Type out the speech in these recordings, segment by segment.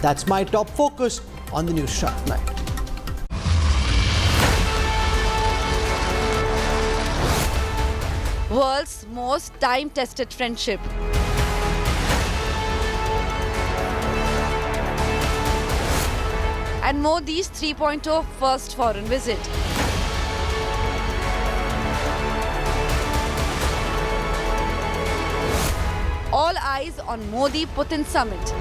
That's my top focus on the Newstrack tonight. World's most time-tested friendship. And Modi's 3.0 first foreign visit. All eyes on Modi-Putin summit.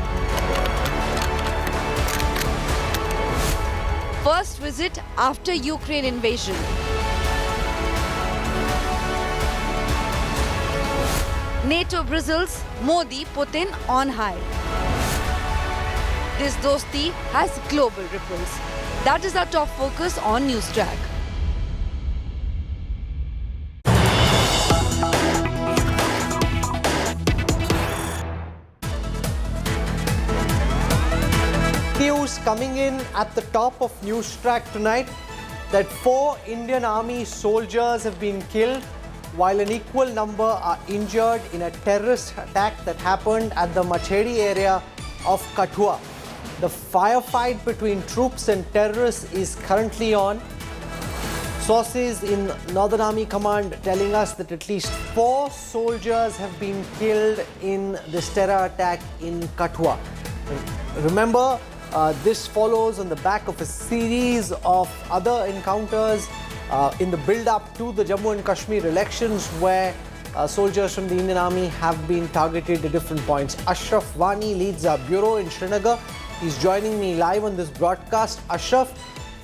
First visit after Ukraine invasion. NATO Brussels, Modi-Putin on high. This dosti has global ripples. That is our top focus on Newstrack. News coming in at the top of Newstrack tonight that 4 Indian Army soldiers have been killed while an equal number are injured in a terrorist attack that happened at the Machedi area of Kathua. The firefight between troops and terrorists is currently on. Sources in Northern Army Command telling us that at least 4 soldiers have been killed in this terror attack in Kathua. Remember, this follows on the back of a series of other encounters in the build-up to the Jammu and Kashmir elections where soldiers from the Indian Army have been targeted at different points. Ashraf Wani leads our bureau in Srinagar. He's joining me live on this broadcast. Ashraf,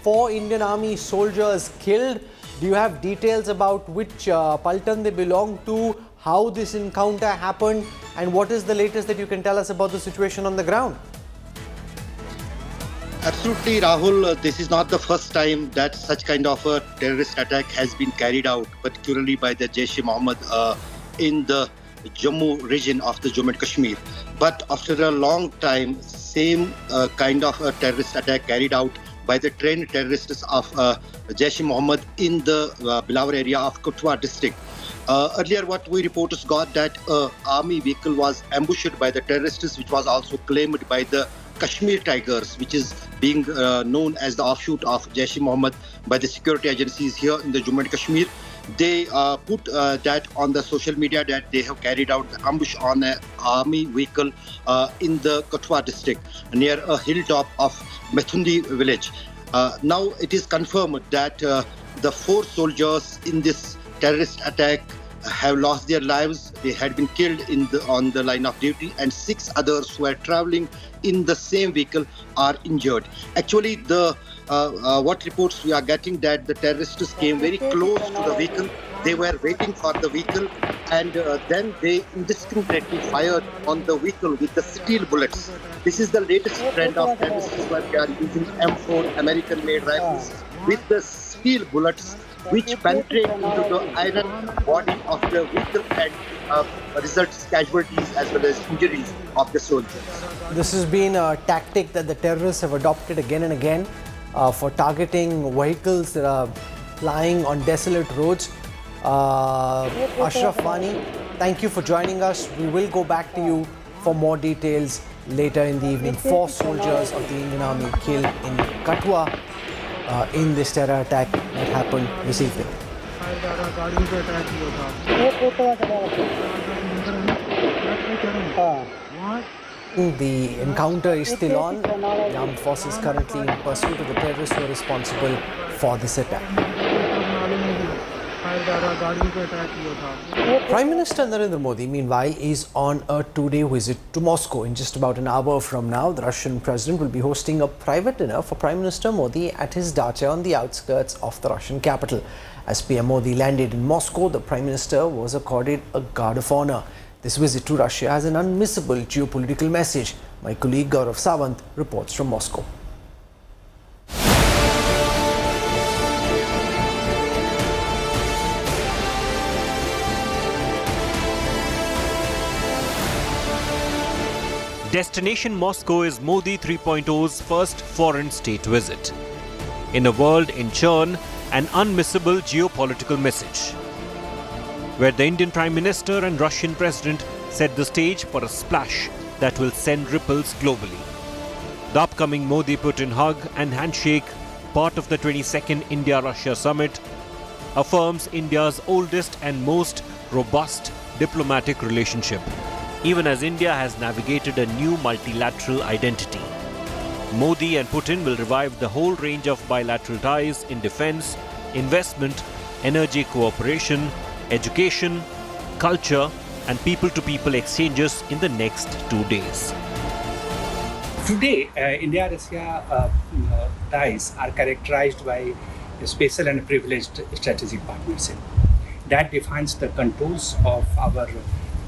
4 Indian Army soldiers killed. Do you have details about which Paltan they belong to, how this encounter happened, and what is the latest that you can tell us about the situation on the ground? Absolutely, Rahul. This is not the first time that such kind of a terrorist attack has been carried out, particularly by the Jaish-e-Mohammed in the Jammu region of the Jammu and Kashmir. But after a long time, same kind of a terrorist attack carried out by the trained terrorists of Jaish-e-Mohammed in the Bilawar area of Kathua district. Earlier, what we reporters got that army vehicle was ambushed by the terrorists, which was also claimed by the Kashmir Tigers, which is being known as the offshoot of Jaish-e-Mohammed by the security agencies here in the Jammu and Kashmir. They put that on the social media that they have carried out the ambush on an army vehicle in the Kathua district near a hilltop of Methundi village. Now it is confirmed that the 4 soldiers in this terrorist attack have lost their lives. They had been killed on the line of duty, and 6 others who are traveling in the same vehicle are injured. Actually, what reports we are getting that the terrorists came very close to the vehicle. They were waiting for the vehicle, and then they indiscriminately fired on the vehicle with the steel bullets. This is the latest trend of terrorists where they are using M4 American-made rifles with the steel bullets, which penetrate into the iron body of the vehicle and results casualties as well as injuries of the soldiers. This has been a tactic that the terrorists have adopted again and again for targeting vehicles that are lying on desolate roads. Ashraf Wani, thank you for joining us. We will go back to you for more details later in the evening. 4 soldiers of the Indian Army killed in Kathua in this terror attack that happened this evening. The encounter is still on. The armed forces currently in pursuit of the terrorists who are responsible for this attack. Prime Minister Narendra Modi, meanwhile, is on a 2-day visit to Moscow. In just about an hour from now, the Russian president will be hosting a private dinner for Prime Minister Modi at his dacha on the outskirts of the Russian capital. As PM Modi landed in Moscow, the Prime Minister was accorded a guard of honor. This visit to Russia has an unmissable geopolitical message. My colleague Gaurav Sawant reports from Moscow. Destination Moscow is Modi 3.0's first foreign state visit. In a world in churn, an unmissable geopolitical message, where the Indian Prime Minister and Russian President set the stage for a splash that will send ripples globally. The upcoming Modi-Putin hug and handshake, part of the 22nd India-Russia summit, affirms India's oldest and most robust diplomatic relationship, even as India has navigated a new multilateral identity. Modi and Putin will revive the whole range of bilateral ties in defense, investment, energy cooperation, education, culture, and people-to-people exchanges in the next 2 days. Today, India-Russia ties are characterized by a special and privileged strategic partnership that defines the contours of our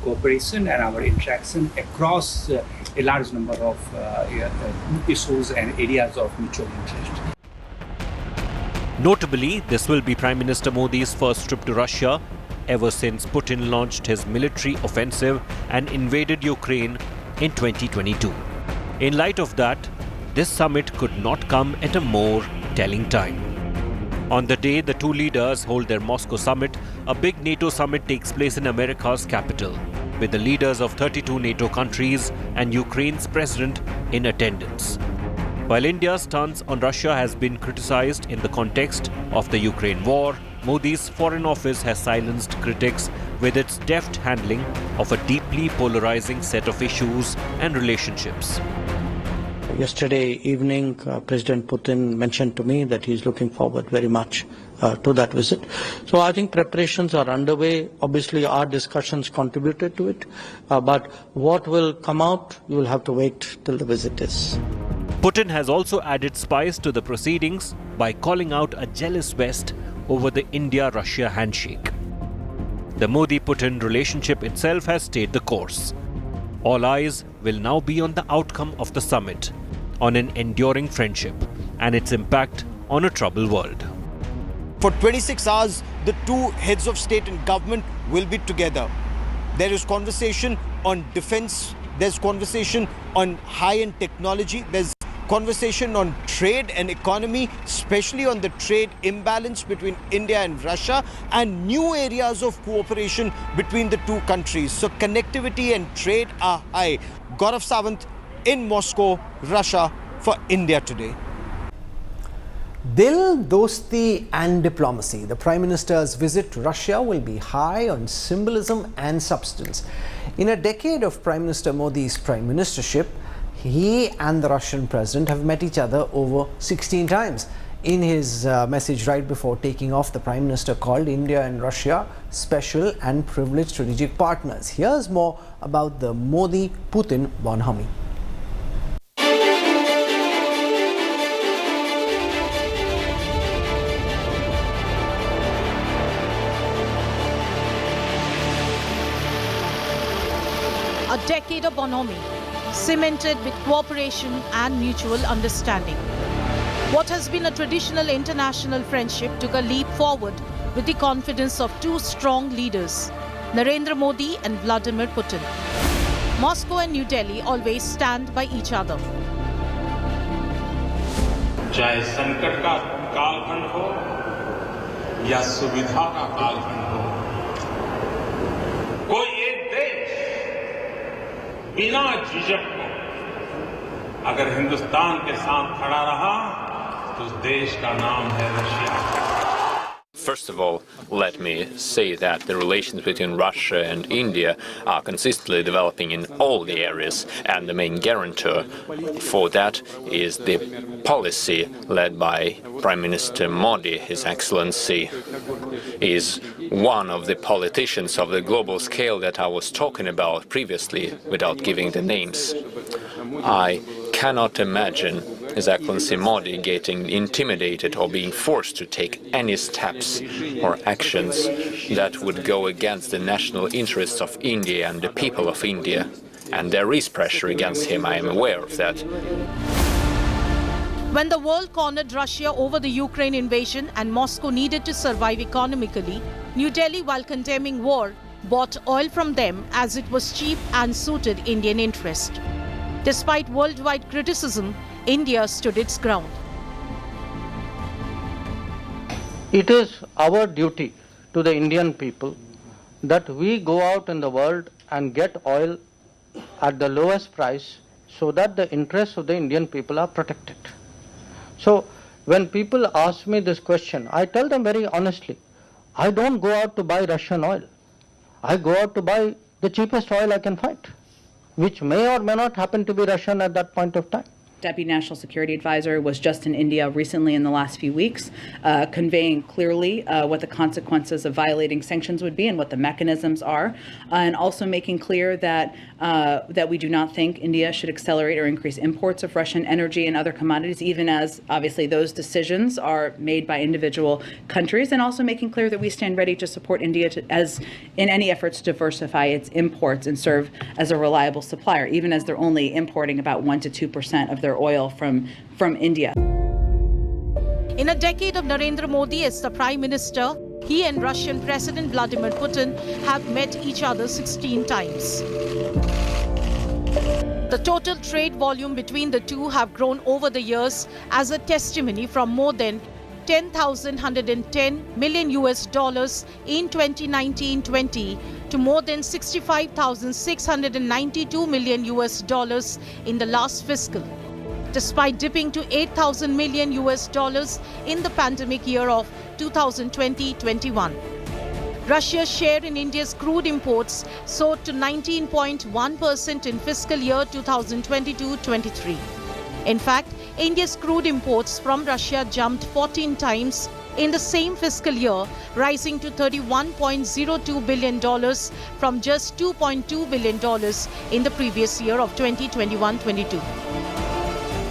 cooperation and our interaction across a large number of issues and areas of mutual interest. Notably, this will be Prime Minister Modi's first trip to Russia ever since Putin launched his military offensive and invaded Ukraine in 2022. In light of that, this summit could not come at a more telling time. On the day the two leaders hold their Moscow summit, a big NATO summit takes place in America's capital, with the leaders of 32 NATO countries and Ukraine's president in attendance. While India's stance on Russia has been criticized in the context of the Ukraine war, Modi's Foreign Office has silenced critics with its deft handling of a deeply polarizing set of issues and relationships. Yesterday evening, President Putin mentioned to me that he's looking forward very much to that visit. So I think preparations are underway. Obviously, our discussions contributed to it. But what will come out, you will have to wait till the visit is. Putin has also added spice to the proceedings by calling out a jealous West over the India-Russia handshake. The Modi-Putin relationship itself has stayed the course. All eyes will now be on the outcome of the summit, on an enduring friendship and its impact on a troubled world. For 26 hours, the two heads of state and government will be together. There is conversation on defense, there's conversation on high-end technology, there's conversation on trade and economy, especially on the trade imbalance between India and Russia, and new areas of cooperation between the two countries. So connectivity and trade are high. Gaurav Sawant in Moscow, Russia, for India Today. Dil, Dosti and diplomacy. The Prime Minister's visit to Russia will be high on symbolism and substance. In a decade of Prime Minister Modi's prime ministership, he and the Russian president have met each other over 16 times. In his message right before taking off, the Prime Minister called India and Russia special and privileged strategic partners. Here's more about the Modi-Putin bonhomie. A decade of bonhomie, cemented with cooperation and mutual understanding. What has been a traditional international friendship took a leap forward with the confidence of two strong leaders, Narendra Modi and Vladimir Putin. Moscow and New Delhi always stand by each other. चाहे संकट का कालखंड हो या सुविधा का कालखंड हो, कोई एक देश बिना झिझक को अगर हिंदुस्तान के साथ खड़ा रहा तो उस देश का नाम है Russia. First of all, let me say that the relations between Russia and India are consistently developing in all the areas, and the main guarantor for that is the policy led by Prime Minister Modi. His Excellency is one of the politicians of the global scale that I was talking about previously without giving the names. I cannot imagine His Excellency Modi getting intimidated or being forced to take any steps or actions that would go against the national interests of India and the people of India. And there is pressure against him, I am aware of that. When the world cornered Russia over the Ukraine invasion and Moscow needed to survive economically, New Delhi, while condemning war, bought oil from them as it was cheap and suited Indian interest. Despite worldwide criticism, India stood its ground. It is our duty to the Indian people that we go out in the world and get oil at the lowest price so that the interests of the Indian people are protected. So when people ask me this question, I tell them very honestly, I don't go out to buy Russian oil. I go out to buy the cheapest oil I can find, which may or may not happen to be Russian at that point of time. Deputy National Security Advisor was just in India recently in the last few weeks, conveying clearly what the consequences of violating sanctions would be and what the mechanisms are, and also making clear that that we do not think India should accelerate or increase imports of Russian energy and other commodities, even as obviously those decisions are made by individual countries, and also making clear that we stand ready to support India as in any efforts to diversify its imports and serve as a reliable supplier, even as they're only importing about 1 to 2% of their oil from India. In a decade of Narendra Modi as the Prime Minister, he and Russian President Vladimir Putin have met each other 16 times. The total trade volume between the two have grown over the years as a testimony from more than $10,110 million in 2019-20 to more than $65,692 million in the last fiscal, despite dipping to $8,000 million in the pandemic year of 2020-21. Russia's share in India's crude imports soared to 19.1% in fiscal year 2022-23. In fact, India's crude imports from Russia jumped 14 times in the same fiscal year, rising to $31.02 billion from just $2.2 billion in the previous year of 2021-22.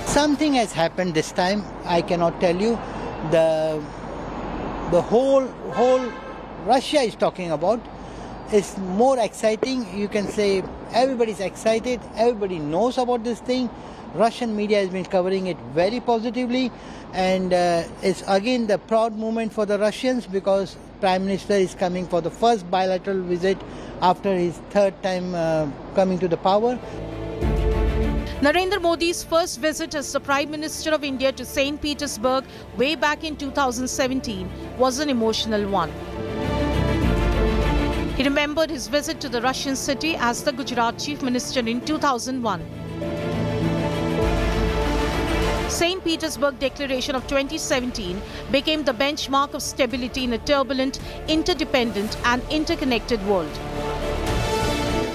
Something has happened this time. I cannot tell you. The whole Russia is talking about is more exciting. You can say everybody's excited. Everybody knows about this thing. Russian media has been covering it very positively, and it's again the proud moment for the Russians because Prime Minister is coming for the first bilateral visit after his third time coming to the power. Narendra Modi's first visit as the Prime Minister of India to St. Petersburg way back in 2017 was an emotional one. He remembered his visit to the Russian city as the Gujarat Chief Minister in 2001. St. Petersburg Declaration of 2017 became the benchmark of stability in a turbulent, interdependent and interconnected world.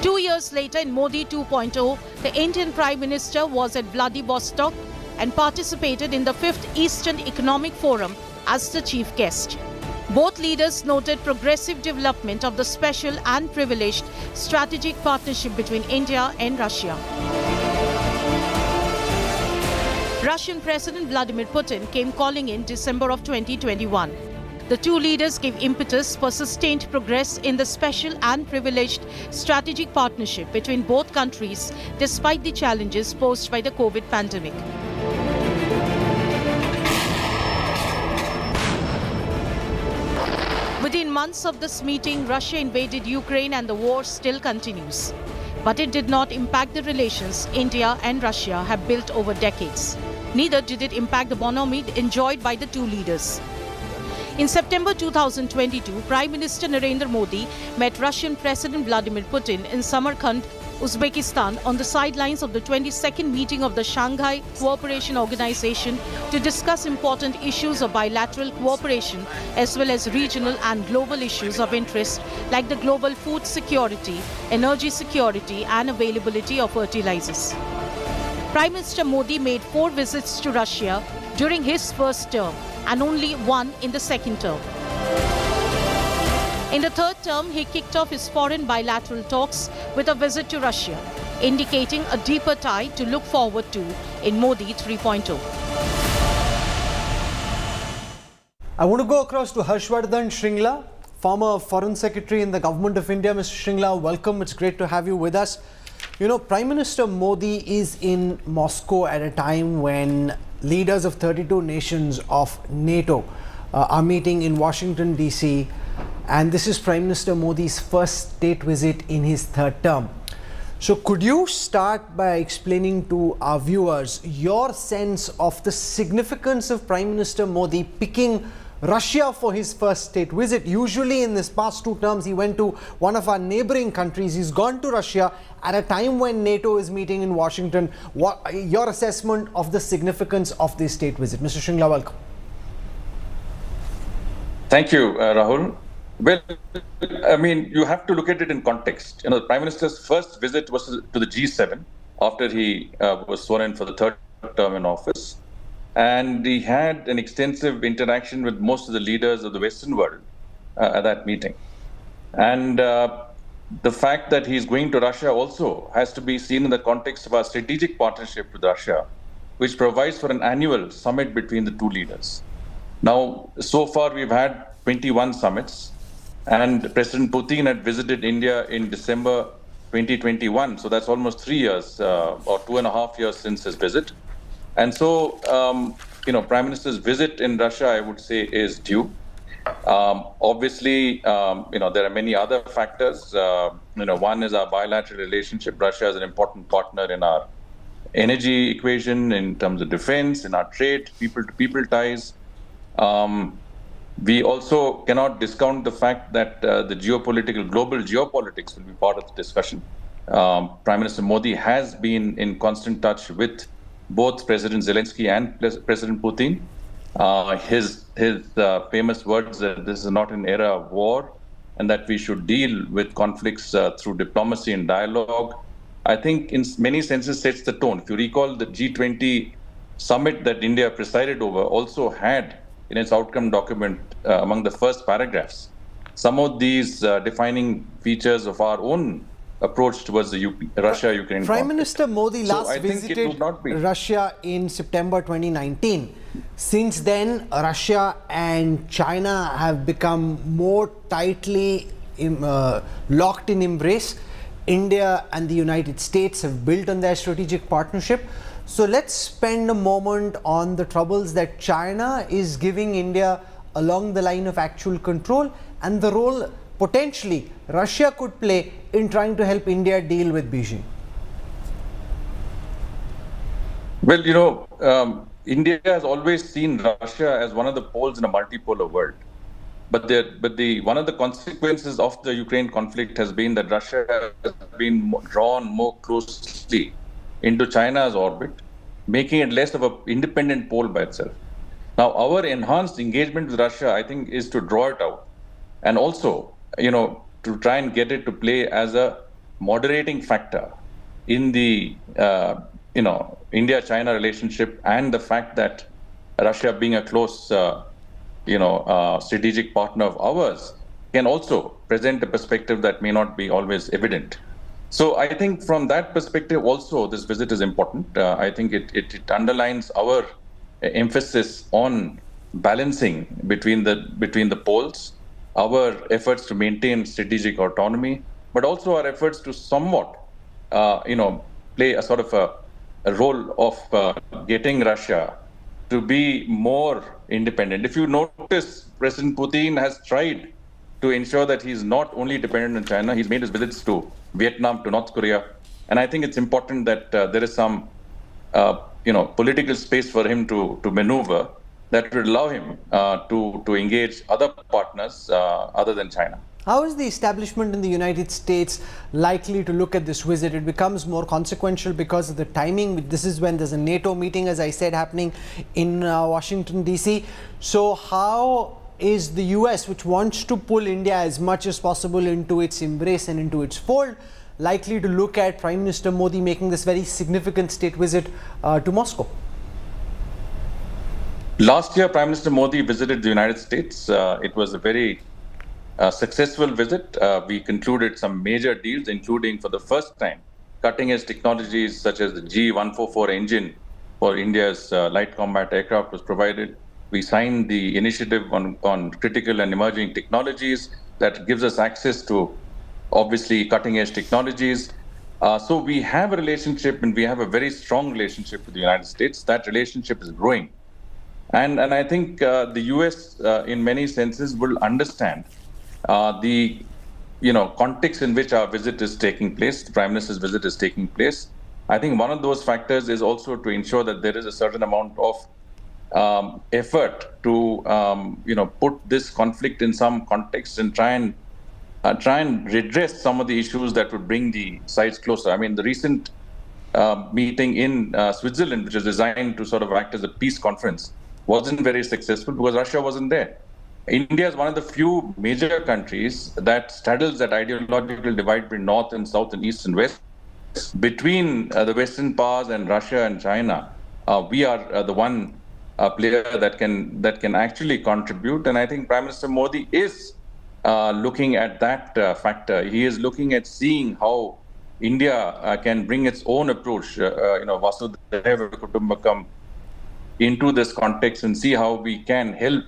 2 years later, in Modi 2.0, the Indian Prime Minister was at Vladivostok and participated in the 5th Eastern Economic Forum as the chief guest. Both leaders noted progressive development of the special and privileged strategic partnership between India and Russia. Russian President Vladimir Putin came calling in December of 2021. The two leaders gave impetus for sustained progress in the special and privileged strategic partnership between both countries despite the challenges posed by the COVID pandemic. Within months of this meeting, Russia invaded Ukraine and the war still continues. But it did not impact the relations India and Russia have built over decades. Neither did it impact the bonhomie enjoyed by the two leaders. In September 2022, Prime Minister Narendra Modi met Russian President Vladimir Putin in Samarkand, Uzbekistan on the sidelines of the 22nd meeting of the Shanghai Cooperation Organization to discuss important issues of bilateral cooperation as well as regional and global issues of interest like the global food security, energy security and availability of fertilizers. Prime Minister Modi made 4 visits to Russia during his first term and only 1 in the second term. In the third term, he kicked off his foreign bilateral talks with a visit to Russia, indicating a deeper tie to look forward to in Modi 3.0. I want to go across to Harshvardhan Shringla, former Foreign Secretary in the Government of India. Mr. Shringla, welcome. It's great to have you with us. You know, Prime Minister Modi is in Moscow at a time when leaders of 32 nations of NATO are meeting in Washington, D.C. And this is Prime Minister Modi's first state visit in his third term. So could you start by explaining to our viewers your sense of the significance of Prime Minister Modi picking Russia for his first state visit. Usually in this past 2 terms, he went to one of our neighboring countries. He's gone to Russia at a time when NATO is meeting in Washington. What your assessment of the significance of this state visit? Mr. Shringla, welcome. Thank you, Rahul. Well, I mean, you have to look at it in context. The Prime Minister's first visit was to the G7 after he was sworn in for the 3rd term in office. And he had an extensive interaction with most of the leaders of the Western world at that meeting. And the fact that he's going to Russia also has to be seen in the context of our strategic partnership with Russia, which provides for an annual summit between the two leaders. Now, so far we've had 21 summits, and President Putin had visited India in December 2021. So that's almost 3 years or 2.5 years since his visit. And so, Prime Minister's visit in Russia, I would say, is due. Obviously, there are many other factors. One is our bilateral relationship. Russia is an important partner in our energy equation, in terms of defense, in our trade, people-to-people ties. We also cannot discount the fact that the global geopolitics will be part of the discussion. Prime Minister Modi has been in constant touch with both President Zelensky and President Putin. His famous words that this is not an era of war and that we should deal with conflicts through diplomacy and dialogue, I think in many senses sets the tone. If you recall, the G20 summit that India presided over also had in its outcome document, among the first paragraphs, some of these defining features of our own approach towards the Russia-Ukraine conflict. Prime Minister Modi last visited Russia in September 2019. Since then, Russia and China have become more tightly locked in embrace. India and the United States have built on their strategic partnership. So let's spend a moment on the troubles that China is giving India along the line of actual control and the role potentially Russia could play in trying to help India deal with Beijing. Well, India has always seen Russia as one of the poles in a multipolar world. But one of the consequences of the Ukraine conflict has been that Russia has been drawn more closely into China's orbit, making it less of an independent pole by itself. Now, our enhanced engagement with Russia, I think, is to draw it out and also, to try and get it to play as a moderating factor in the, India-China relationship, and the fact that Russia, being a close, strategic partner of ours, can also present a perspective that may not be always evident. So I think from that perspective also, this visit is important. I think it underlines our emphasis on balancing between the poles, our efforts to maintain strategic autonomy, but also our efforts to somewhat, play a sort of a role of getting Russia to be more independent. If you notice, President Putin has tried to ensure that he's not only dependent on China. He's made his visits to Vietnam, to North Korea. And I think it's important that there is some, political space for him to maneuver that would allow him to engage other partners other than China. How is the establishment in the United States likely to look at this visit? It becomes more consequential because of the timing. This is when there's a NATO meeting, as I said, happening in Washington, D.C. So how is the US, which wants to pull India as much as possible into its embrace and into its fold, likely to look at Prime Minister Modi making this very significant state visit to Moscow? Last year, Prime Minister Modi visited the United States. It was a very successful visit. We concluded some major deals, including for the first time, cutting-edge technologies such as the G144 engine for India's light combat aircraft was provided. We signed the initiative on critical and emerging technologies that gives us access to, obviously, cutting-edge technologies. So we have a relationship, and we have a very strong relationship with the United States. That relationship is growing. And I think the US, in many senses, will understand the context in which our visit is taking place, the Prime Minister's visit is taking place. I think one of those factors is also to ensure that there is a certain amount of effort to put this conflict in some context and try and redress some of the issues that would bring the sides closer. I mean, the recent meeting in Switzerland, which is designed to sort of act as a peace conference, wasn't very successful because Russia wasn't there. India is one of the few major countries that straddles that ideological divide between North and South and East and West. Between the Western powers and Russia and China, we are the one player that can actually contribute. And I think Prime Minister Modi is looking at that factor. He is looking at seeing how India can bring its own approach, Vasudhaiva Kutumbakam, into this context and see how we can help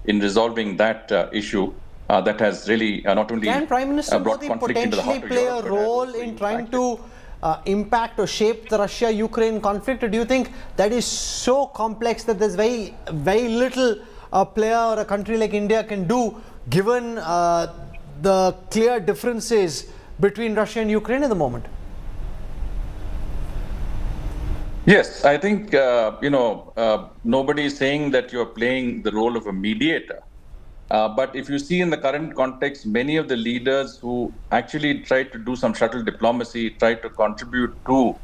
in resolving that issue that has really not only can Prime Minister brought Modi conflict into the potentially heart of play Europe, a but has role also in trying impacted. to impact or shape the Russia-Ukraine conflict, or do you think that is so complex that there's very, very little a player or a country like India can do, given the clear differences between Russia and Ukraine at the moment? Yes, I think, nobody is saying that you're playing the role of a mediator. But if you see in the current context, many of the leaders who actually tried to do some subtle diplomacy, tried to contribute to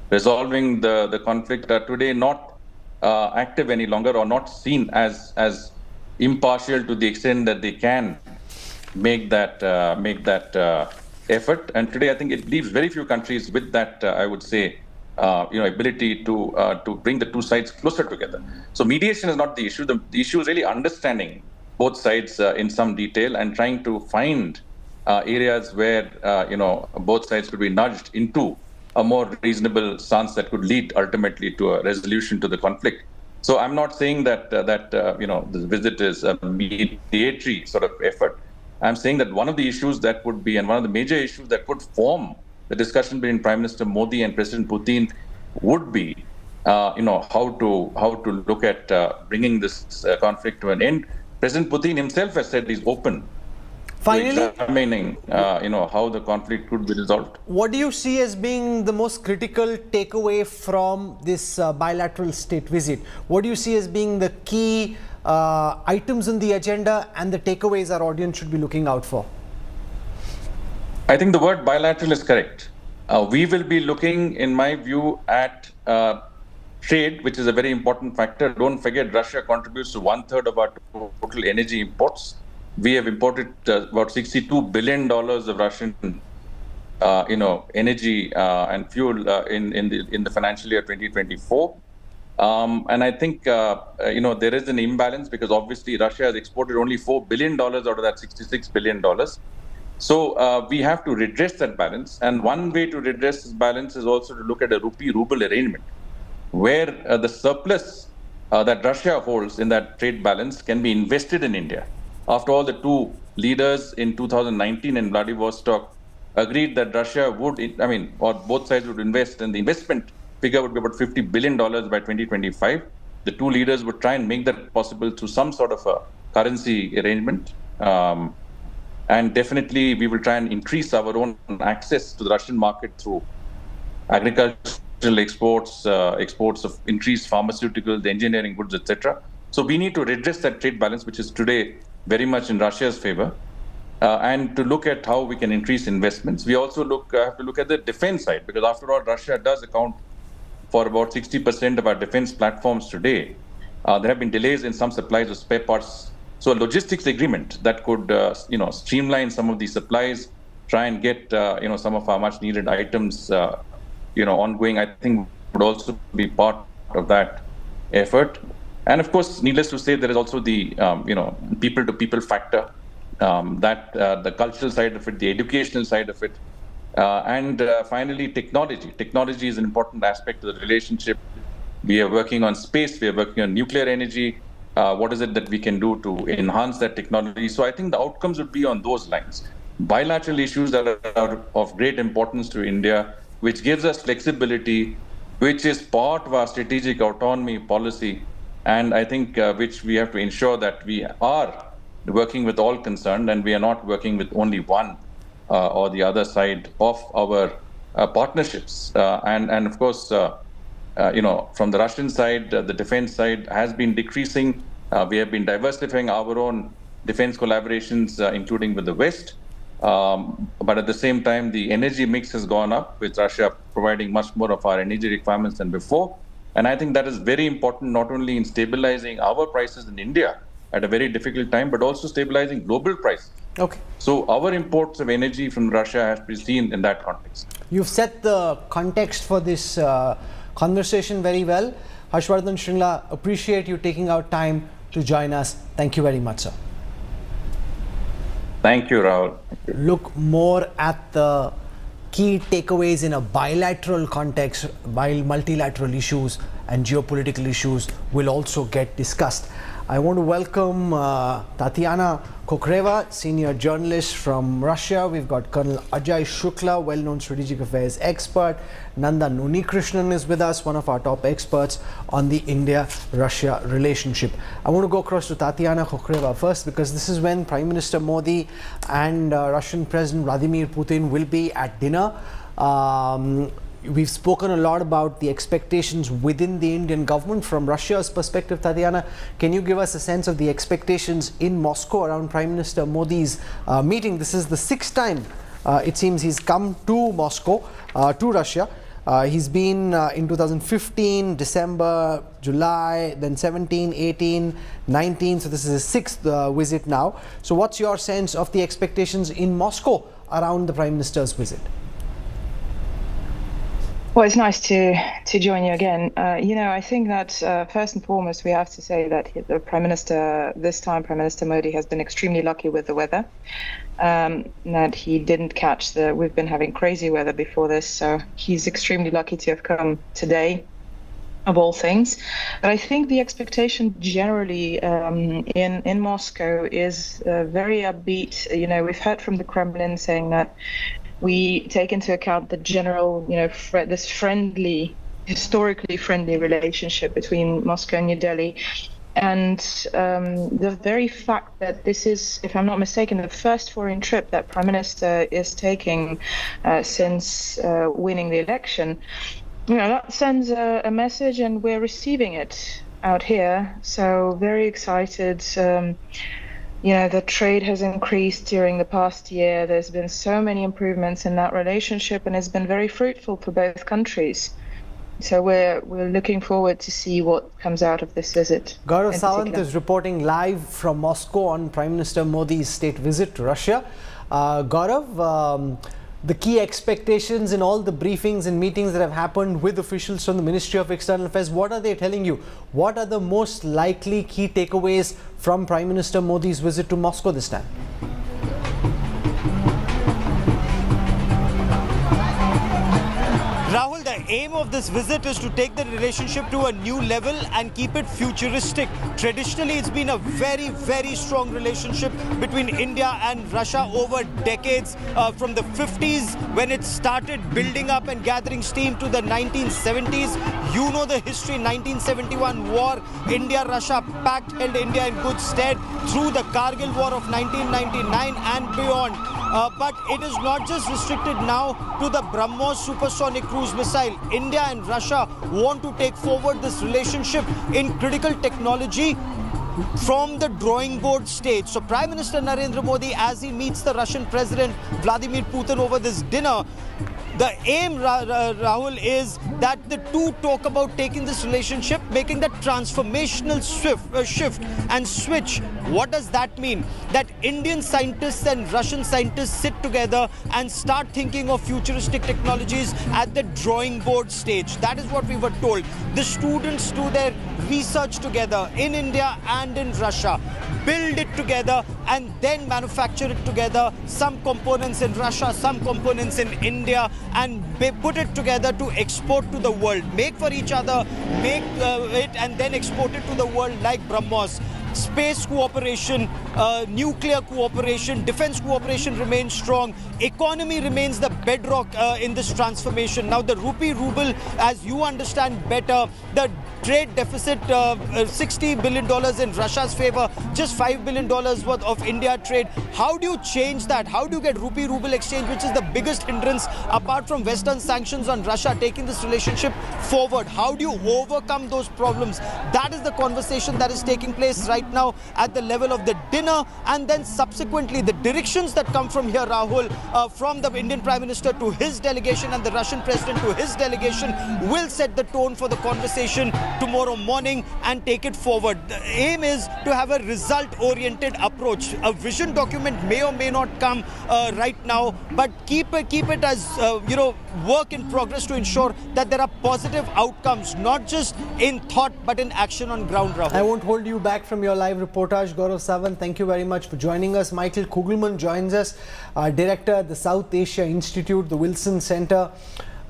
resolving the conflict, are today not active any longer or not seen as impartial to the extent that they can make that effort. And today, I think it leaves very few countries with that, I would say, ability to bring the two sides closer together. So mediation is not the issue. The issue is really understanding both sides in some detail and trying to find areas where both sides could be nudged into a more reasonable stance that could lead ultimately to a resolution to the conflict. So I'm not saying that this visit is a mediatory sort of effort. I'm saying that one of the issues that would be, and one of the major issues that would form the discussion between Prime Minister Modi and President Putin would be, how to look at bringing this conflict to an end. President Putin himself has said he's open Finally, to examining, how the conflict could be resolved. what do you see as being the most critical takeaway from this bilateral state visit? What do you see as being the key items in the agenda and the takeaways our audience should be looking out for? I think the word bilateral is correct. We will be looking, in my view, at trade, which is a very important factor. Don't forget, Russia contributes to 1/3 of our total energy imports. We have imported about $62 billion of Russian, energy and fuel in the financial year 2024. And I think, there is an imbalance because obviously Russia has exported only $4 billion out of that $66 billion. So we have to redress that balance. And one way to redress this balance is also to look at a rupee-ruble arrangement, where the surplus that Russia holds in that trade balance can be invested in India. After all, the two leaders in 2019 in Vladivostok agreed that Russia would, or both sides would invest, and the investment figure would be about $50 billion by 2025. The two leaders would try and make that possible through some sort of a currency arrangement. And definitely, we will try and increase our own access to the Russian market through agricultural exports, exports of increased pharmaceuticals, engineering goods, etc. So we need to redress that trade balance, which is today very much in Russia's favor, and to look at how we can increase investments. We also have to look at the defense side, because after all, Russia does account for about 60% of our defense platforms today. There have been delays in some supplies of spare parts. So a logistics agreement that could, streamline some of these supplies, try and get, some of our much needed items, ongoing, I think would also be part of that effort. And of course, needless to say, there is also the, people-to-people factor, that the cultural side of it, the educational side of it, and finally, technology. Technology is an important aspect of the relationship. We are working on space, we are working on nuclear energy. What is it that we can do to enhance that technology? So I think the outcomes would be on those lines. Bilateral issues that are of great importance to India, which gives us flexibility, which is part of our strategic autonomy policy. And I think which we have to ensure that we are working with all concerned and we are not working with only one or the other side of our partnerships. And of course, from the Russian side, the defense side has been decreasing. We have been diversifying our own defense collaborations, including with the West. But at the same time, the energy mix has gone up, with Russia providing much more of our energy requirements than before. And I think that is very important, not only in stabilizing our prices in India at a very difficult time, but also stabilizing global prices. Okay. So our imports of energy from Russia has to be seen in that context. You've set the context for this conversation very well. Harshvardhan Shringla, appreciate you taking out time to join us. Thank you very much, sir. Thank you, Rahul. Look more at the key takeaways in a bilateral context, while multilateral issues and geopolitical issues will also get discussed. I want to welcome Tatiana Kokreva, senior journalist from Russia. We've got Colonel Ajay Shukla, well-known strategic affairs expert. Nanda Nunikrishnan is with us, one of our top experts on the India-Russia relationship. I want to go across to Tatiana Kokreva first, because this is when Prime Minister Modi and Russian President Vladimir Putin will be at dinner. We've spoken a lot about the expectations within the Indian government. From Russia's perspective, Tatiana, can you give us a sense of the expectations in Moscow around Prime Minister Modi's meeting? This is the sixth time, it seems, he's come to Moscow, to Russia. He's been in 2015, December, July, then 17, 18, 19. So this is his sixth visit now. So what's your sense of the expectations in Moscow around the Prime Minister's visit? Well, it's nice to join you again. I think that first and foremost, we have to say that the Prime Minister, this time Prime Minister Modi, has been extremely lucky with the weather. That he didn't catch we've been having crazy weather before this, so he's extremely lucky to have come today, of all things. But I think the expectation generally in Moscow is very upbeat. We've heard from the Kremlin saying that we take into account the general, this historically friendly relationship between Moscow and New Delhi. And the very fact that this is, if I'm not mistaken, the first foreign trip that Prime Minister is taking since winning the election, that sends a message, and we're receiving it out here. So very excited. The trade has increased during the past year. There's been so many improvements in that relationship, and it's been very fruitful for both countries. So we're looking forward to see what comes out of this visit. Gaurav Sawant is reporting live from Moscow on Prime Minister Modi's state visit to Russia. Gaurav, the key expectations in all the briefings and meetings that have happened with officials from the Ministry of External Affairs, what are they telling you? What are the most likely key takeaways from Prime Minister Modi's visit to Moscow this time? Rahul, the aim of this visit is to take the relationship to a new level and keep it futuristic. Traditionally, it's been a very, very strong relationship between India and Russia over decades, from the 50s when it started building up and gathering steam to the 1970s. You know the history, 1971 war, India-Russia pact held India in good stead through the Kargil war of 1999 and beyond. But it is not just restricted now to the BrahMos supersonic cruise missile. India and Russia want to take forward this relationship in critical technology from the drawing board stage. So Prime Minister Narendra Modi, as he meets the Russian President Vladimir Putin over this dinner, the aim, Rahul, is that the two talk about taking this relationship, making that transformational shift and switch. What does that mean? That Indian scientists and Russian scientists sit together and start thinking of futuristic technologies at the drawing board stage. That is what we were told. The students do their research together in India and in Russia, build it together, and then manufacture it together. Some components in Russia, some components in India, and put it together to export to the world. Make for each other, make it, and then export it to the world like BrahMos. Space cooperation, nuclear cooperation, defense cooperation remains strong. Economy remains the bedrock in this transformation. Now the rupee ruble, as you understand better, the trade deficit, $60 billion in Russia's favor, just $5 billion worth of India trade. How do you change that? How do you get rupee-ruble exchange, which is the biggest hindrance apart from Western sanctions on Russia, taking this relationship forward? How do you overcome those problems? That is the conversation that is taking place right now at the level of the dinner, and then subsequently the directions that come from here, Rahul, from the Indian Prime Minister to his delegation and the Russian President to his delegation, will set the tone for the conversation tomorrow morning and take it forward. The aim is to have a result-oriented approach. A vision document may or may not come right now, but keep it as work in progress to ensure that there are positive outcomes, not just in thought but in action on ground, Rahul. I won't hold you back from your live reportage, Gaurav Sawant. Thank you very much for joining us. Michael Kugelman joins us, Director at the South Asia Institute, the Wilson Center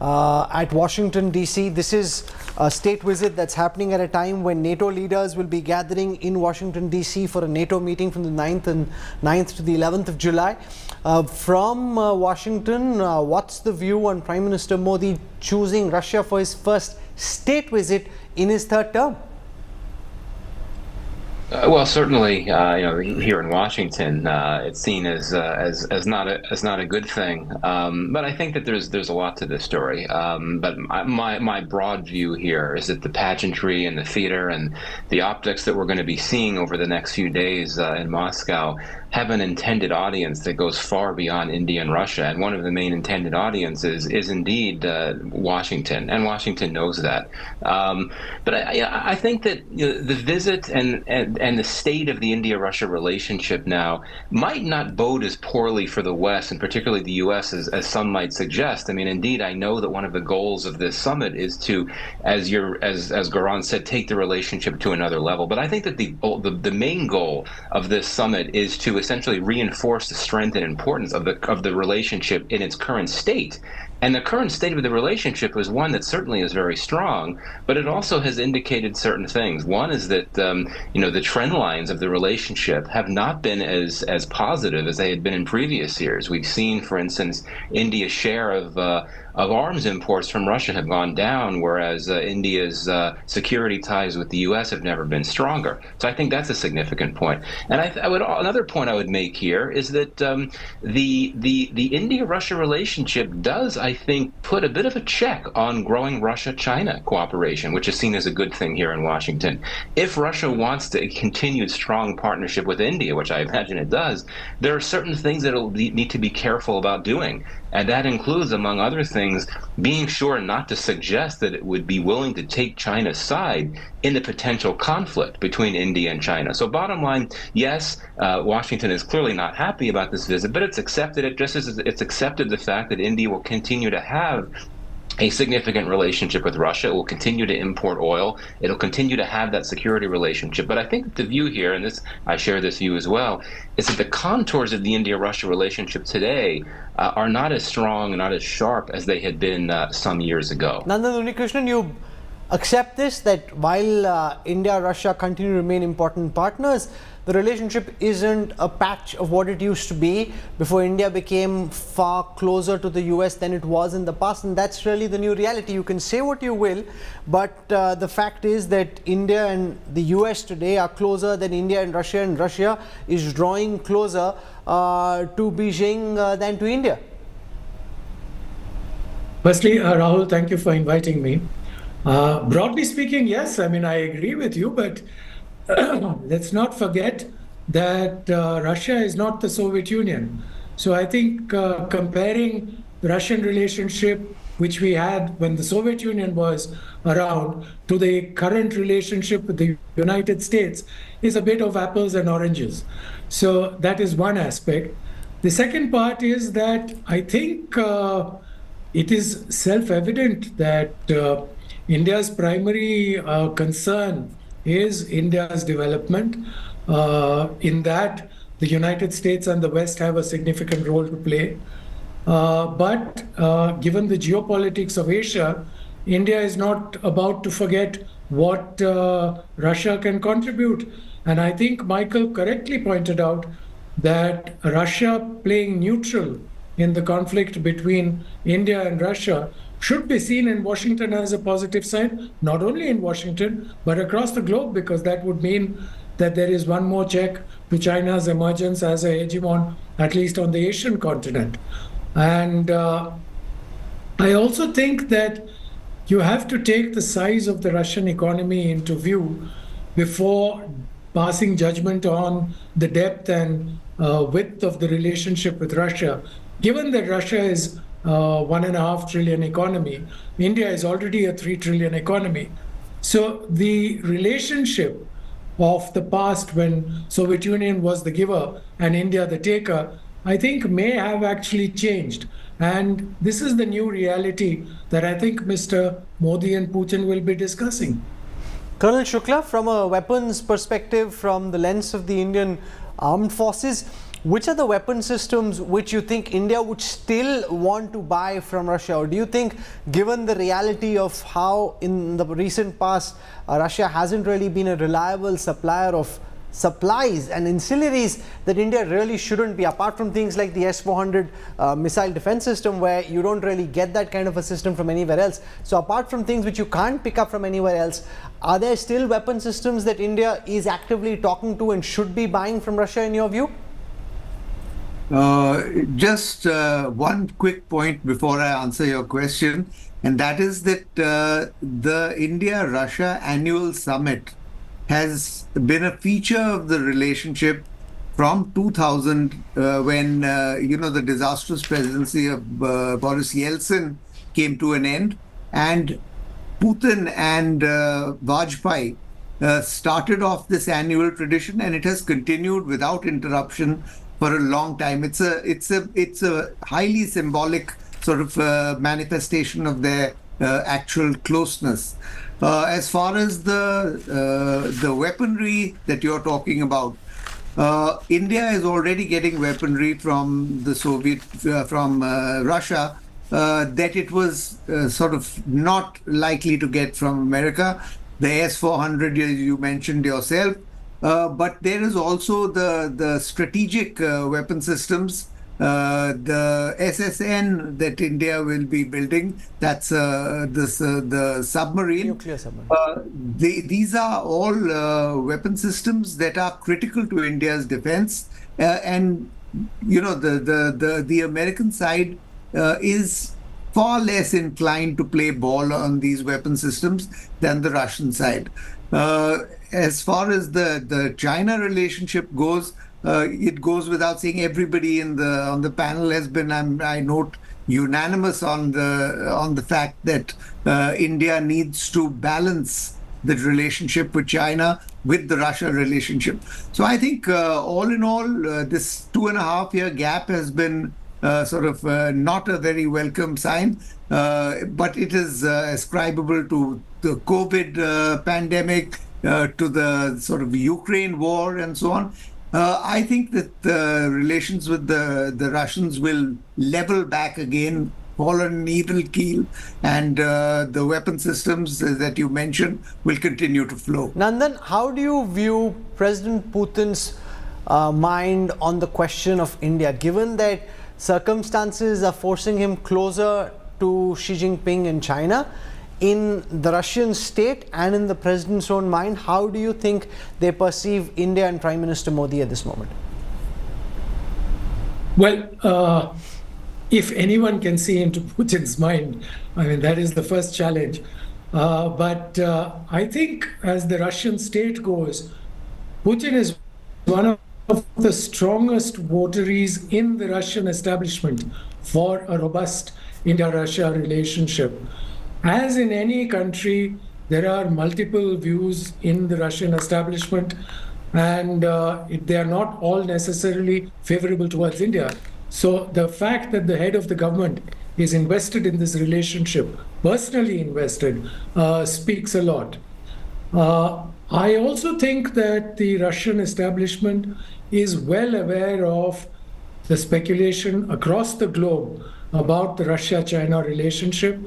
at Washington, D.C. This is a state visit that's happening at a time when NATO leaders will be gathering in Washington, D.C. for a NATO meeting from the 9th to the 11th of July. From Washington, what's the view on Prime Minister Modi choosing Russia for his first state visit in his third term? Well, certainly, here in Washington, it's seen as not a good thing. But I think that there's a lot to this story. But my broad view here is that the pageantry and the theater and the optics that we're going to be seeing over the next few days in Moscow have an intended audience that goes far beyond India and Russia. And one of the main intended audiences is indeed Washington, and Washington knows that. But I think that the visit and the state of the India-Russia relationship now might not bode as poorly for the West, and particularly the U.S., as some might suggest. I mean, indeed, I know that one of the goals of this summit is to, as Garan said, take the relationship to another level. But I think that the main goal of this summit is to essentially reinforce the strength and importance of the relationship in its current state. And the current state of the relationship is one that certainly is very strong, but it also has indicated certain things. One is that the trend lines of the relationship have not been as positive as they had been in previous years. We've seen, for instance, India's share of arms imports from Russia have gone down, whereas India's security ties with the U.S. have never been stronger. So I think that's a significant point. And another point I would make here is that the India-Russia relationship does, I think, put a bit of a check on growing Russia-China cooperation, which is seen as a good thing here in Washington. If Russia wants a continued strong partnership with India, which I imagine it does, there are certain things that it'll need to be careful about doing. And that includes, among other things, being sure not to suggest that it would be willing to take China's side in the potential conflict between India and China. So bottom line, yes, Washington is clearly not happy about this visit, but it's accepted it just as it's accepted the fact that India will continue to have a significant relationship with Russia. It will continue to import oil. It'll continue to have that security relationship. But I think the view here, and I share this view as well, is that the contours of the India-Russia relationship today are not as strong and not as sharp as they had been some years ago. Nandan Unnikrishnan, you accept this, that while India and Russia continue to remain important partners, the relationship isn't a patch of what it used to be before India became far closer to the US than it was in the past, and that's really the new reality. You can say what you will, but the fact is that India and the US today are closer than India and Russia is drawing closer to Beijing than to India. Firstly, Rahul, thank you for inviting me. Broadly speaking, yes, I mean, I agree with you, but let's not forget that Russia is not the Soviet Union. So I think comparing the Russian relationship, which we had when the Soviet Union was around, to the current relationship with the United States is a bit of apples and oranges. So that is one aspect. The second part is that I think it is self-evident that India's primary concern is India's development, in that the United States and the West have a significant role to play. But given the geopolitics of Asia, India is not about to forget what Russia can contribute. And I think Michael correctly pointed out that Russia playing neutral in the conflict between India and Russia should be seen in Washington as a positive sign, not only in Washington, but across the globe, because that would mean that there is one more check to China's emergence as a hegemon, at least on the Asian continent. And I also think that you have to take the size of the Russian economy into view before passing judgment on the depth and width of the relationship with Russia. Given that Russia is $1.5 trillion economy, India is already a 3 trillion economy. So the relationship of the past, when Soviet Union was the giver and India the taker, I think may have actually changed. And this is the new reality that I think Mr. Modi and Putin will be discussing. Colonel Shukla, from a weapons perspective, from the lens of the Indian armed forces, which are the weapon systems which you think India would still want to buy from Russia? Or do you think, given the reality of how in the recent past Russia hasn't really been a reliable supplier of supplies and ancillaries, that India really shouldn't be, apart from things like the S-400 missile defense system, where you don't really get that kind of a system from anywhere else? So apart from things which you can't pick up from anywhere else, are there still weapon systems that India is actively talking to and should be buying from Russia in your view? Just one quick point before I answer your question, and that is that the India-Russia annual summit has been a feature of the relationship from 2000, when the disastrous presidency of Boris Yeltsin came to an end, and Putin and Vajpayee started off this annual tradition, and it has continued without interruption for a long time. It's a highly symbolic sort of manifestation of their actual closeness. As far as the weaponry that you're talking about, India is already getting weaponry from the from Russia that it was sort of not likely to get from America. The S-400 you mentioned yourself, but there is also the strategic weapon systems. The SSN that India will be building, that's the submarine. Nuclear submarine. These are all weapon systems that are critical to India's defense. And, the American side is far less inclined to play ball on these weapon systems than the Russian side. As far as the China relationship goes, it goes without saying everybody on the panel has been, I note, unanimous on the fact that India needs to balance the relationship with China with the Russia relationship. So I think all in all, this 2.5-year gap has been sort of not a very welcome sign, but it is ascribable to the COVID pandemic, to the sort of Ukraine war and so on. I think that the relations with the Russians will level back again, fall on an even keel, and the weapon systems that you mentioned will continue to flow. Nandan, how do you view President Putin's mind on the question of India, given that circumstances are forcing him closer to Xi Jinping in China? In the Russian state and in the president's own mind, how do you think they perceive India and Prime Minister Modi at this moment? Well, if anyone can see into Putin's mind, I mean, that is the first challenge. But I think as the Russian state goes, Putin is one of the strongest votaries in the Russian establishment for a robust India-Russia relationship. As in any country, there are multiple views in the Russian establishment, and they are not all necessarily favorable towards India. So the fact that the head of the government is invested in this relationship, personally invested, speaks a lot. I also think that the Russian establishment is well aware of the speculation across the globe about the Russia-China relationship.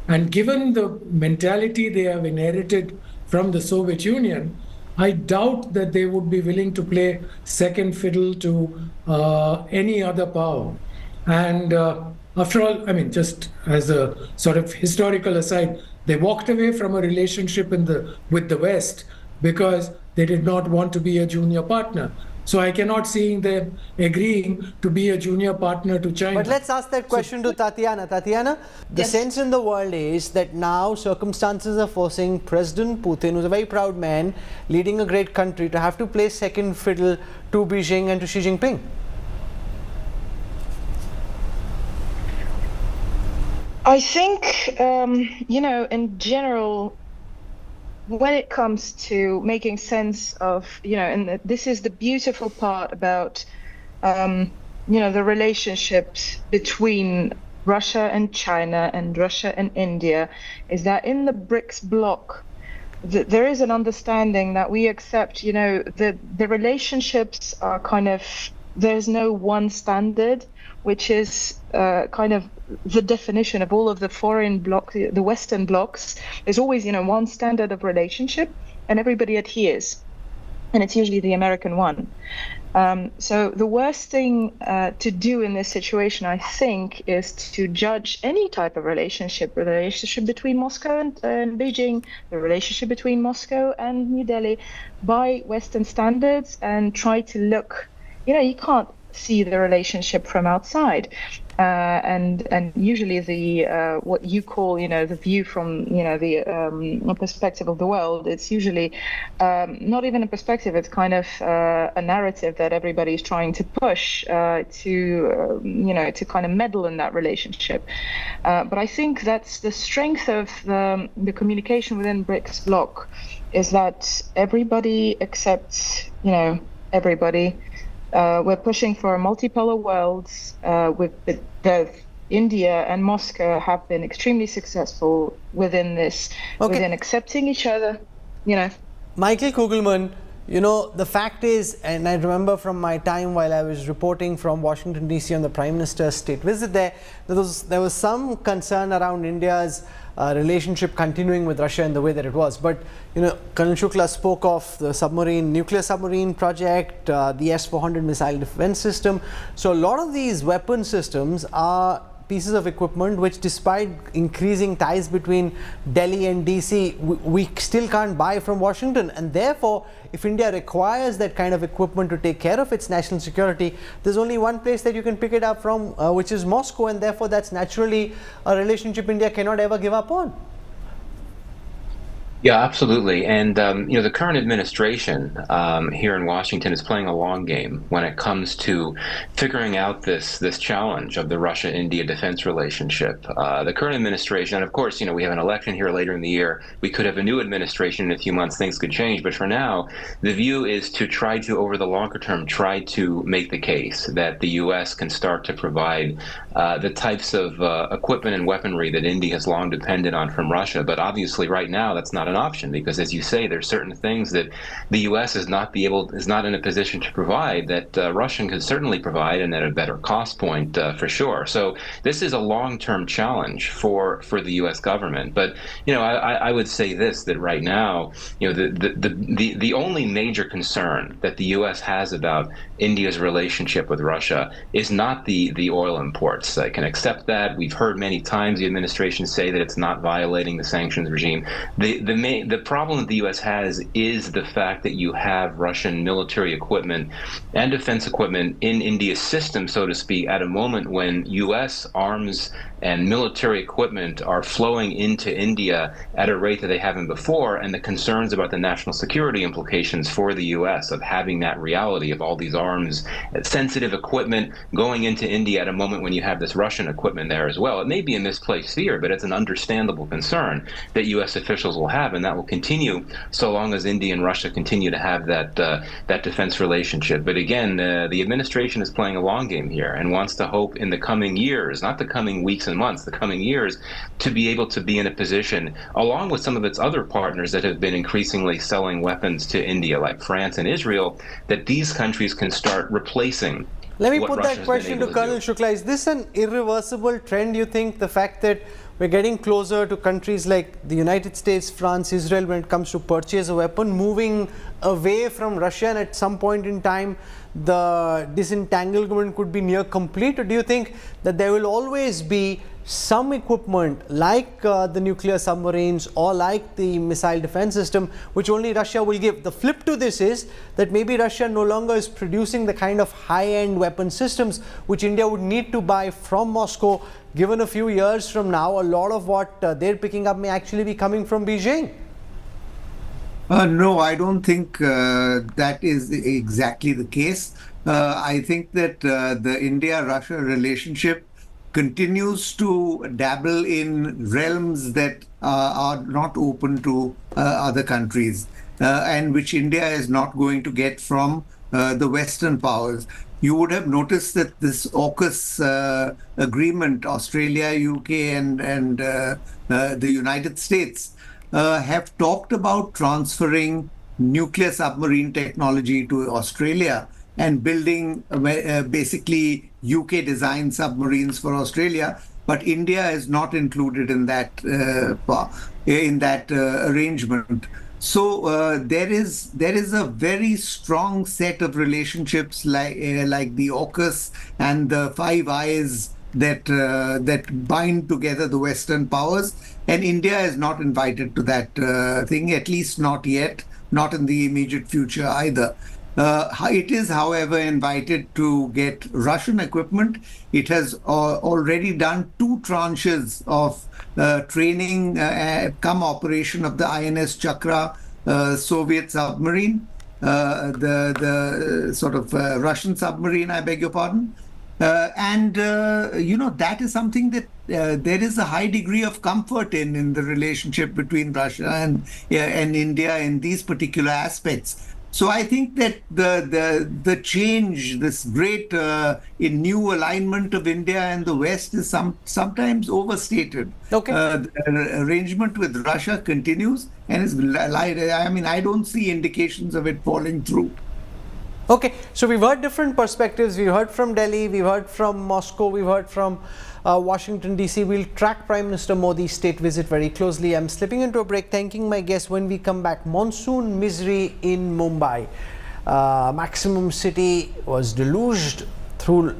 And given the mentality they have inherited from the Soviet Union, I doubt that they would be willing to play second fiddle to any other power. And After all, I mean, just as a sort of historical aside, they walked away from a relationship with the West because they did not want to be a junior partner. So I cannot see them agreeing to be a junior partner to China. But let's ask that question to Tatiana. Tatiana, the sense in the world is that now circumstances are forcing President Putin, who's a very proud man, leading a great country, to have to play second fiddle to Beijing and to Xi Jinping. I think, in general, when it comes to making sense of, and this is the beautiful part about, the relationships between Russia and China and Russia and India, is that in the BRICS bloc, there is an understanding that we accept, the relationships are kind of, there's no one standard, which is kind of the definition of all of the foreign blocs, the Western blocs. There's always, one standard of relationship, and everybody adheres, and it's usually the American one. So the worst thing to do in this situation, I think, is to judge any type of relationship, the relationship between Moscow and Beijing, the relationship between Moscow and New Delhi, by Western standards, and try to look, you can't see the relationship from outside. And usually the what you call the view from the perspective of the world, it's usually not even a perspective, it's kind of a narrative that everybody's trying to push to kind of meddle in that relationship. But I think that's the strength of the communication within BRICS bloc, is that everybody accepts everybody. We're pushing for a multipolar world. With both India and Moscow have been extremely successful within this, within accepting each other. Michael Kugelman, the fact is, and I remember from my time while I was reporting from Washington DC on the Prime Minister's state visit there was some concern around India's relationship continuing with Russia in the way that it was. But, Colonel Shukla spoke of the nuclear submarine project, the S-400 missile defense system. So a lot of these weapon systems are pieces of equipment which, despite increasing ties between Delhi and DC, we still can't buy from Washington. And therefore, if India requires that kind of equipment to take care of its national security, there's only one place that you can pick it up from, which is Moscow, and therefore that's naturally a relationship India cannot ever give up on. Yeah, absolutely. And, the current administration here in Washington is playing a long game when it comes to figuring out this challenge of the Russia-India defense relationship. The current administration, and of course, we have an election here later in the year. We could have a new administration in a few months. Things could change. But for now, the view is to try to, over the longer term, try to make the case that the U.S. can start to provide the types of equipment and weaponry that India has long depended on from Russia. But obviously, right now, that's not an option, because, as you say, there's certain things that the U.S. is not in a position to provide that Russia can certainly provide, and at a better cost point for sure. So this is a long-term challenge for the U.S. government. But I would say this, that right now, the only major concern that the U.S. has about India's relationship with Russia is not the oil imports. I can accept that. We've heard many times the administration say that it's not violating the sanctions regime. The problem that the U.S. has is the fact that you have Russian military equipment and defense equipment in India's system, so to speak, at a moment when U.S. arms and military equipment are flowing into India at a rate that they haven't before, and the concerns about the national security implications for the U.S. of having that reality of all these arms, sensitive equipment going into India at a moment when you have this Russian equipment there as well. It may be a misplaced fear, but it's an understandable concern that U.S. officials will have, and that will continue so long as India and Russia continue to have that defense relationship. But again, the administration is playing a long game here and wants to hope in the coming years, not the coming weeks and months, the coming years, to be able to be in a position, along with some of its other partners that have been increasingly selling weapons to India, like France and Israel, that these countries can start replacing Let me what put Russia's that been question to able Colonel do. Shukla. Is this an irreversible trend, you think, the fact that we're getting closer to countries like the United States, France, Israel when it comes to purchase a weapon, moving away from Russia, and at some point in time the disentanglement could be near complete? Or do you think that there will always be some equipment like the nuclear submarines or like the missile defense system which only Russia will give? The flip to this is that maybe Russia no longer is producing the kind of high-end weapon systems which India would need to buy from Moscow. Given a few years from now, a lot of what they're picking up may actually be coming from Beijing. No, I don't think that is exactly the case. I think that the India-Russia relationship continues to dabble in realms that are not open to other countries and which India is not going to get from the Western powers. You would have noticed that this AUKUS agreement, Australia, UK, and the United States have talked about transferring nuclear submarine technology to Australia and building basically UK designed submarines for Australia, but India is not included in that arrangement. So there is a very strong set of relationships like the AUKUS and the Five Eyes that bind together the Western powers, and India is not invited to that thing, at least not yet, not in the immediate future either. It is, however, invited to get Russian equipment. It has already done 2 tranches of training come operation of the INS Chakra Soviet submarine, the sort of Russian submarine, I beg your pardon. That is something that there is a high degree of comfort in the relationship between Russia and India in these particular aspects. So I think that the change, this great in new alignment of India and the West is sometimes overstated. Okay. The arrangement with Russia continues and is, I mean, I don't see indications of it falling through. Okay, so we've heard different perspectives. We've heard from Delhi, we've heard from Moscow, we've heard from Washington DC. We'll track Prime Minister Modi's state visit very closely. I'm slipping into a break, thanking my guests. When we come back, monsoon misery in Mumbai. Maximum City was deluged through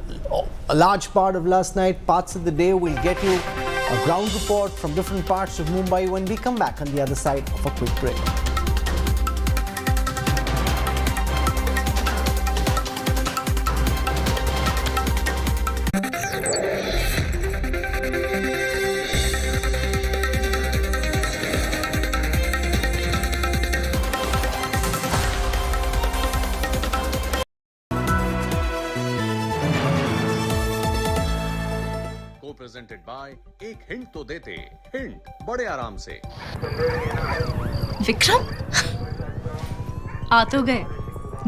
a large part of last night. Parts of the day, we'll get you a ground report from different parts of Mumbai when we come back on the other side of a quick break. Presented by एक hint तो देते hint बड़े आराम से विक्रम आ तो गए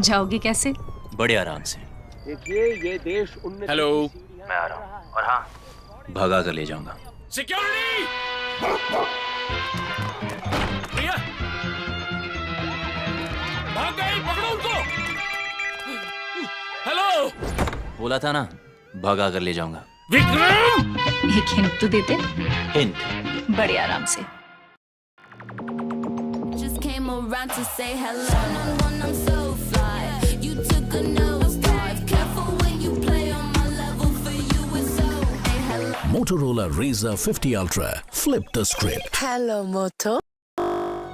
जाओगे कैसे बड़े आराम से देखिए ये देश हेलो मैं आ रहा हूँ और हाँ भगा कर ले जाऊंगा सिक्योरिटी प्रिया भाग गई पकड़ो उनको हेलो बोला था ना भगा कर ले जाऊंगा विक्रम एक हिंट तो देते हिंट बड़े आराम से Just came around to say hello. I'm so fly. You took a nosedive. Careful when you play on my level. For you it's so. Hey, hello. Motorola Razr 50 Ultra. Flip the script. Hello, Moto.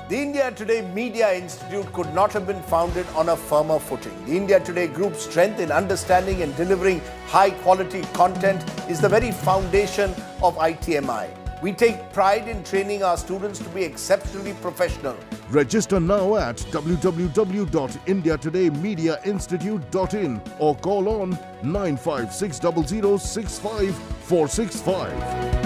The India Today Media Institute could not have been founded on a firmer footing. The India Today Group's strength in understanding and delivering high-quality content is the very foundation of ITMI. We take pride in training our students to be exceptionally professional. Register now at www.indiatodaymediainstitute.in or call on 95600 65465.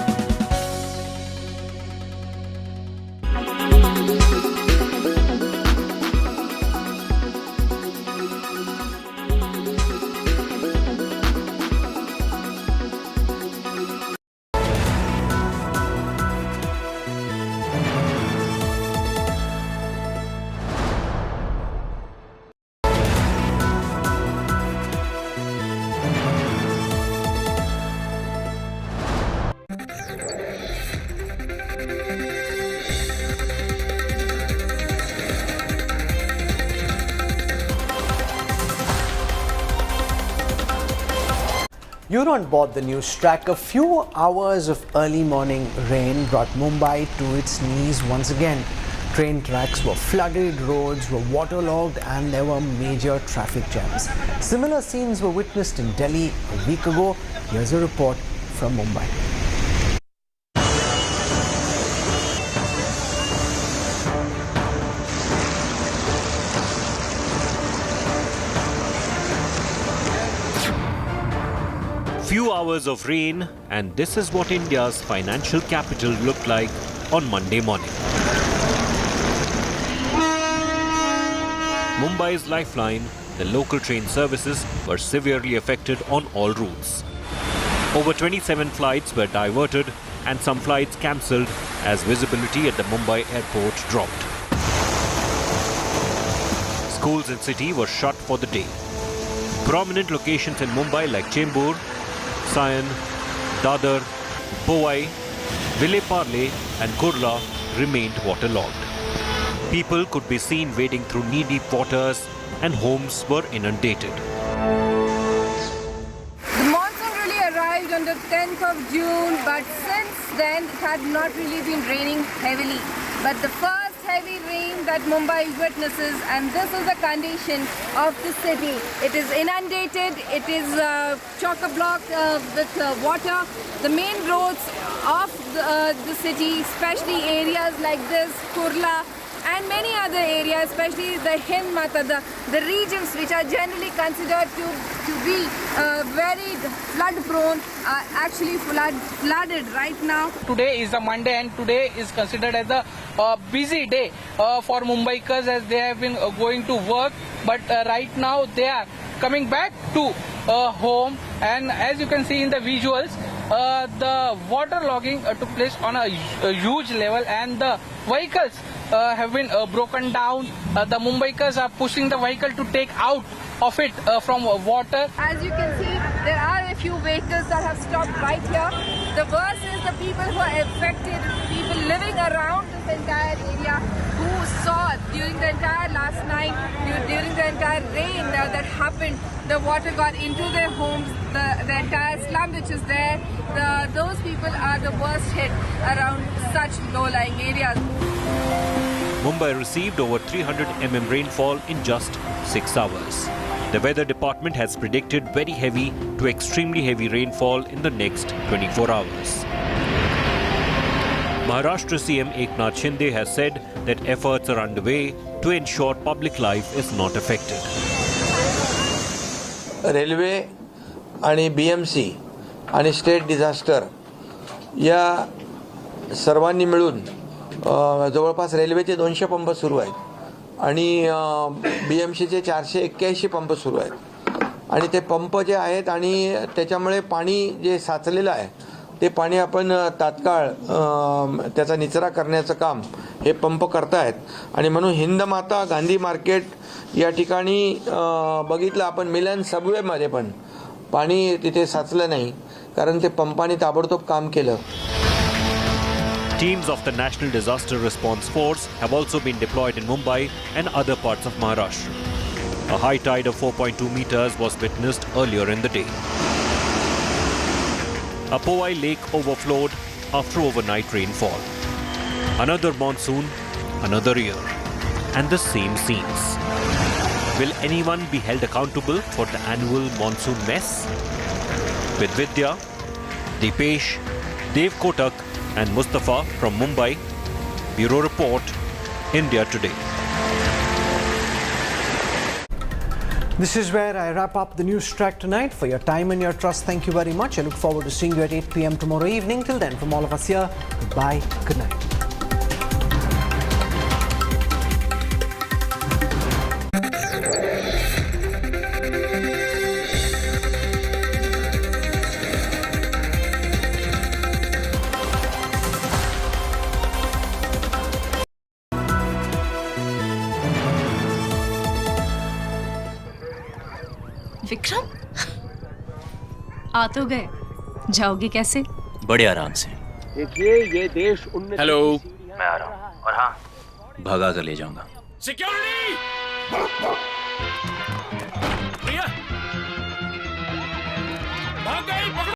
You're on board the Newstrack. A few hours of early morning rain brought Mumbai to its knees once again. Train tracks were flooded, roads were waterlogged, and there were major traffic jams. Similar scenes were witnessed in Delhi a week ago. Here's a report from Mumbai. Few hours of rain, and this is what India's financial capital looked like on Monday morning. Mumbai's lifeline, the local train services, were severely affected on all routes. Over 27 flights were diverted and some flights cancelled as visibility at the Mumbai airport dropped. Schools in city were shut for the day. Prominent locations in Mumbai like Chembur, Sion, Dadar, Powai, Ville Parle and Kurla remained waterlogged. People could be seen wading through knee-deep waters and homes were inundated. The monsoon really arrived on the 10th of June, but since then it had not really been raining heavily. But the first heavy rain that Mumbai witnesses, and this is the condition of the city. It is inundated, it is chock-a-block with water. The main roads of the city, especially areas like this, Kurla, and many other areas, especially the Hind Mata, the regions which are generally considered to be very flood prone, are actually flooded right now. Today is a Monday and today is considered as a busy day for Mumbaikars as they have been going to work, but right now they are coming back to home, and as you can see in the visuals, the water logging took place on a huge level and the vehicles have been broken down. The Mumbaikars are pushing the vehicle to take out of it from water. As you can see, there are a few vehicles that have stopped right here. The worst is the people who are affected, people living around this entire area who saw during the entire last night, during the entire rain that happened, the water got into their homes, the entire slum which is there. Those people are the worst hit around such low-lying areas. Mumbai received over 300 mm rainfall in just 6 hours. The weather department has predicted very heavy to extremely heavy rainfall in the next 24 hours. Maharashtra CM Eknath Shinde has said that efforts are underway to ensure public life is not affected. Railway आणि BMC आणि state disaster या सर्वांनी मिळून जवळपास रेल्वेचे 200 pump सुरू आहेत आणि BMCचे 481 पंप सुरू आहेत आणि ते पंप जे आहेत आणि त्याच्यामुळे पाणी जे साचलेलं आहे ते पाणी आपण तात्काळ त्याचा निचरा करण्याचं काम हे पंप करतायत आणि म्हणून हिंद माता गांधी मार्केट या ठिकाणी बघितलं आपण मिलन सबवेमध्ये पण पाणी तिथे साचलं नाही कारण ते पंपाने ताबडतोब काम केलं. Teams of the National Disaster Response Force have also been deployed in Mumbai and other parts of Maharashtra. A high tide of 4.2 meters was witnessed earlier in the day. A Powai lake overflowed after overnight rainfall. Another monsoon, another year, and the same scenes. Will anyone be held accountable for the annual monsoon mess? With Vidya, Deepesh, Dev Kotak, and Mustafa from Mumbai, Bureau Report, India Today. This is where I wrap up the Newstrack tonight. For your time and your trust, thank you very much. I look forward to seeing you at 8 p.m. tomorrow evening. Till then, from all of us here, goodbye, good night. Vikram आ तो गए, जाओगे कैसे? बड़े आराम से। देखिए ये देश हेलो, मैं आ रहा हूँ और हाँ, भगा कर ले जाऊंगा। सिक्योरिटी! भैया